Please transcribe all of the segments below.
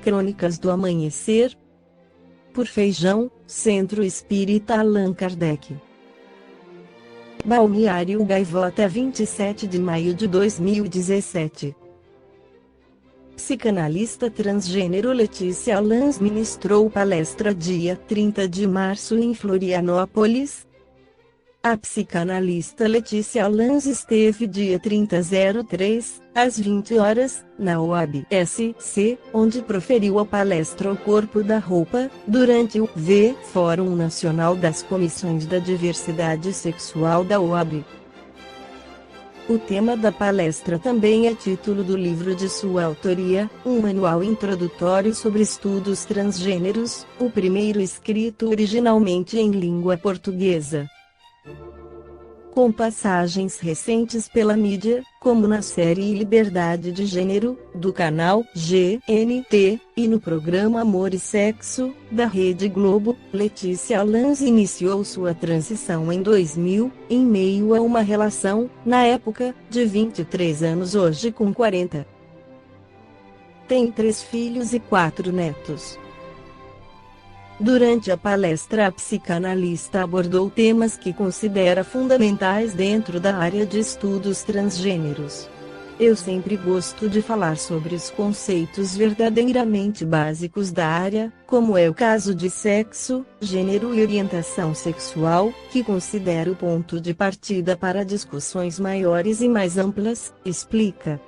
Crônicas do Amanhecer, por Feijão, Centro Espírita Allan Kardec. Balneário Gaivota, 27 de maio de 2017. Psicanalista transgênero Letícia Lanz ministrou palestra dia 30 de março em Florianópolis. A psicanalista Letícia Lanz esteve dia 30/03, às 20 horas, na UAB-SC, onde proferiu a palestra O Corpo da Roupa, durante o Fórum Nacional das Comissões da Diversidade Sexual da UAB. O tema da palestra também é título do livro de sua autoria, um manual introdutório sobre estudos transgêneros, o primeiro escrito originalmente em língua portuguesa. Com passagens recentes pela mídia, como na série Liberdade de Gênero, do canal GNT, e no programa Amor e Sexo, da Rede Globo, Letícia Lanz iniciou sua transição em 2000, em meio a uma relação, na época, de 23 anos, hoje com 40. Tem 3 filhos e 4 netos. Durante a palestra, a psicanalista abordou temas que considera fundamentais dentro da área de estudos transgêneros. Eu sempre gosto de falar sobre os conceitos verdadeiramente básicos da área, como é o caso de sexo, gênero e orientação sexual, que considero o ponto de partida para discussões maiores e mais amplas, explica.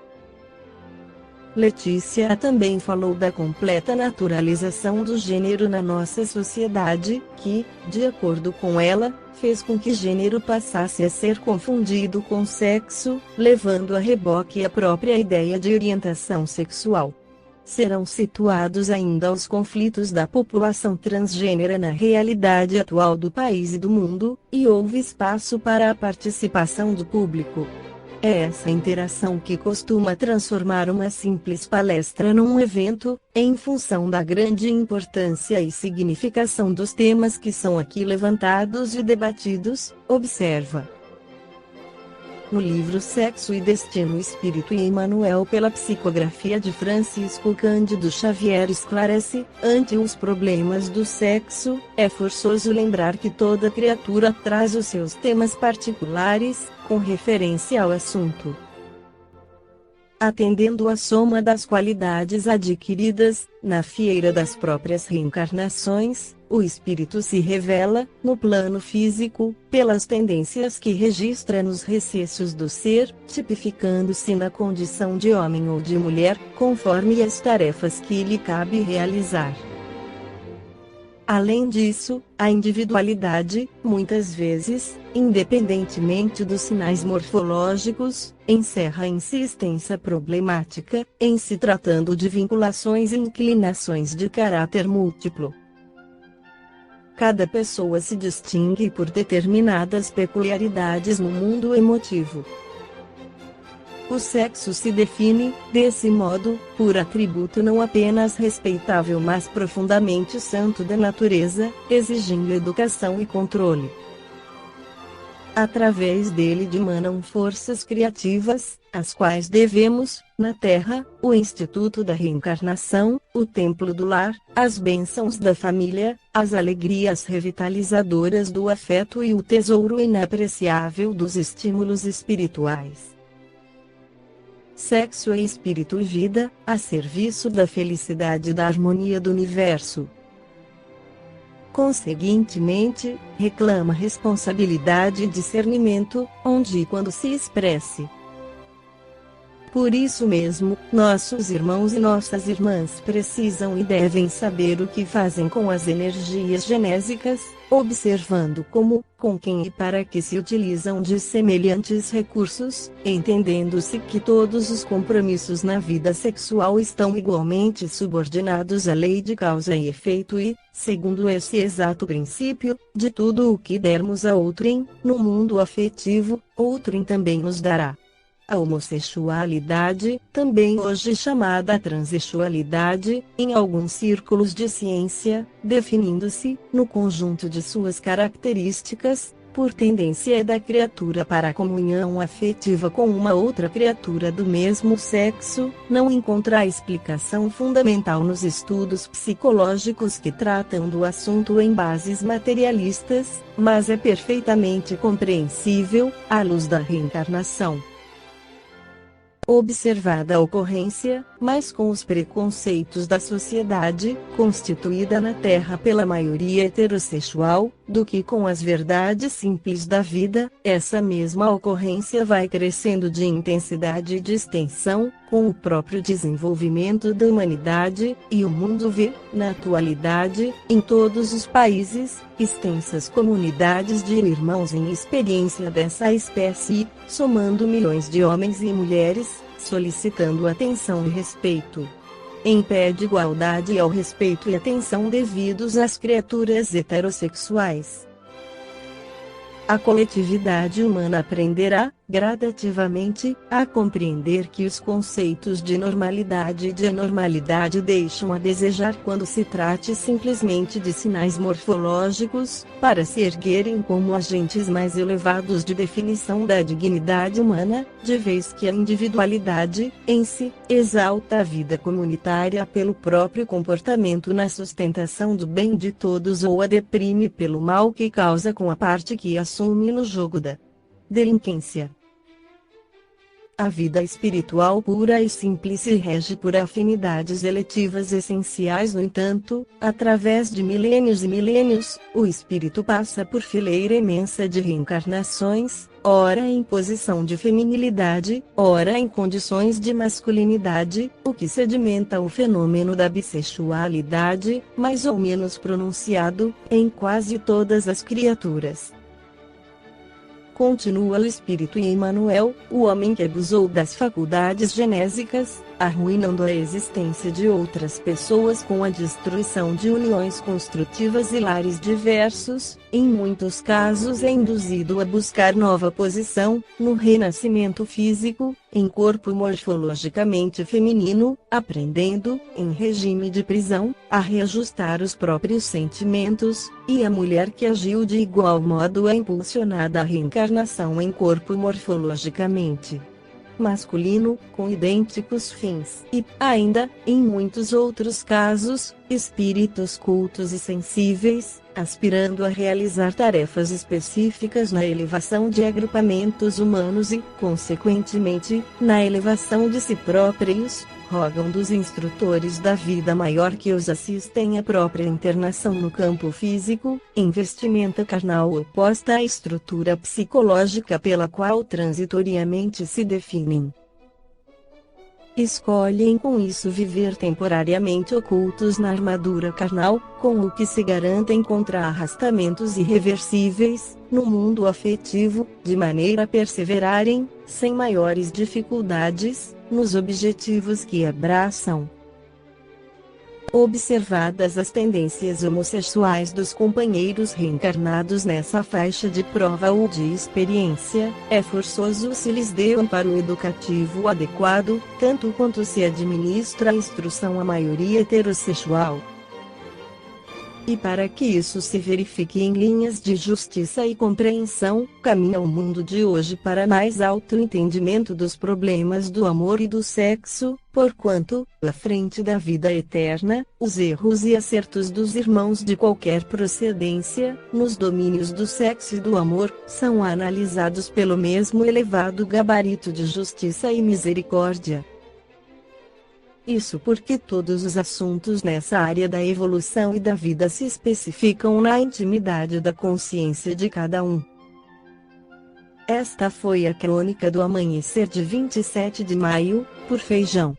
Letícia também falou da completa naturalização do gênero na nossa sociedade, que, de acordo com ela, fez com que gênero passasse a ser confundido com sexo, levando a reboque a própria ideia de orientação sexual. Serão situados ainda os conflitos da população transgênera na realidade atual do país e do mundo, e houve espaço para a participação do público. É essa interação que costuma transformar uma simples palestra num evento, em função da grande importância e significação dos temas que são aqui levantados e debatidos, observa. No livro Sexo e Destino, Espírito e Emmanuel, pela psicografia de Francisco Cândido Xavier, esclarece: ante os problemas do sexo, é forçoso lembrar que toda criatura traz os seus temas particulares, com referência ao assunto. Atendendo à soma das qualidades adquiridas, na fieira das próprias reencarnações, o espírito se revela, no plano físico, pelas tendências que registra nos recessos do ser, tipificando-se na condição de homem ou de mulher, conforme as tarefas que lhe cabe realizar. Além disso, a individualidade, muitas vezes, independentemente dos sinais morfológicos, encerra em si extensa problemática, em se tratando de vinculações e inclinações de caráter múltiplo. Cada pessoa se distingue por determinadas peculiaridades no mundo emotivo. O sexo se define, desse modo, por atributo não apenas respeitável mas profundamente santo da natureza, exigindo educação e controle. Através dele dimanam forças criativas, as quais devemos, na Terra, o Instituto da Reencarnação, o Templo do Lar, as bênçãos da família, as alegrias revitalizadoras do afeto e o tesouro inapreciável dos estímulos espirituais. Sexo é espírito e vida, a serviço da felicidade e da harmonia do universo. Conseguintemente, reclama responsabilidade e discernimento, onde e quando se expresse. Por isso mesmo, nossos irmãos e nossas irmãs precisam e devem saber o que fazem com as energias genésicas, observando como, com quem e para que se utilizam de semelhantes recursos, entendendo-se que todos os compromissos na vida sexual estão igualmente subordinados à lei de causa e efeito e, segundo esse exato princípio, de tudo o que dermos a outrem, no mundo afetivo, outrem também nos dará. A homossexualidade, também hoje chamada transexualidade, em alguns círculos de ciência, definindo-se, no conjunto de suas características, por tendência da criatura para a comunhão afetiva com uma outra criatura do mesmo sexo, não encontra explicação fundamental nos estudos psicológicos que tratam do assunto em bases materialistas, mas é perfeitamente compreensível, à luz da reencarnação. Observada a ocorrência, mas com os preconceitos da sociedade, constituída na Terra pela maioria heterossexual, do que com as verdades simples da vida, essa mesma ocorrência vai crescendo de intensidade e de extensão, com o próprio desenvolvimento da humanidade, e o mundo vê, na atualidade, em todos os países, extensas comunidades de irmãos em experiência dessa espécie, somando milhões de homens e mulheres, solicitando atenção e respeito. Em pé de igualdade ao respeito e atenção devidos às criaturas heterossexuais. A coletividade humana aprenderá, gradativamente, a compreender que os conceitos de normalidade e de anormalidade deixam a desejar quando se trate simplesmente de sinais morfológicos, para se erguerem como agentes mais elevados de definição da dignidade humana, de vez que a individualidade, em si, exalta a vida comunitária pelo próprio comportamento na sustentação do bem de todos ou a deprime pelo mal que causa com a parte que assume no jogo da delinquência. A vida espiritual pura e simples se rege por afinidades eletivas essenciais. No entanto, através de milênios e milênios, o espírito passa por fileira imensa de reencarnações, ora em posição de feminilidade, ora em condições de masculinidade, o que sedimenta o fenômeno da bissexualidade, mais ou menos pronunciado, em quase todas as criaturas. Continua o espírito em Emmanuel, o homem que abusou das faculdades genésicas, arruinando a existência de outras pessoas com a destruição de uniões construtivas e lares diversos, em muitos casos é induzido a buscar nova posição, no renascimento físico, em corpo morfologicamente feminino, aprendendo, em regime de prisão, a reajustar os próprios sentimentos, e a mulher que agiu de igual modo é impulsionada à reencarnação em corpo morfologicamente masculino, com idênticos fins. E, ainda, em muitos outros casos, espíritos cultos e sensíveis, aspirando a realizar tarefas específicas na elevação de agrupamentos humanos e, consequentemente, na elevação de si próprios, rogam dos instrutores da vida maior que os assistem à própria internação no campo físico, em vestimenta carnal oposta à estrutura psicológica pela qual transitoriamente se definem. Escolhem com isso viver temporariamente ocultos na armadura carnal, com o que se garantem contra arrastamentos irreversíveis, no mundo afetivo, de maneira a perseverarem, sem maiores dificuldades, nos objetivos que abraçam. Observadas as tendências homossexuais dos companheiros reencarnados nessa faixa de prova ou de experiência, é forçoso se lhes dê amparo educativo adequado, tanto quanto se administra a instrução à maioria heterossexual. E para que isso se verifique em linhas de justiça e compreensão, caminha o mundo de hoje para mais alto entendimento dos problemas do amor e do sexo, porquanto, à frente da vida eterna, os erros e acertos dos irmãos de qualquer procedência, nos domínios do sexo e do amor, são analisados pelo mesmo elevado gabarito de justiça e misericórdia. Isso porque todos os assuntos nessa área da evolução e da vida se especificam na intimidade da consciência de cada um. Esta foi a crônica do amanhecer de 27 de maio, por Feijão.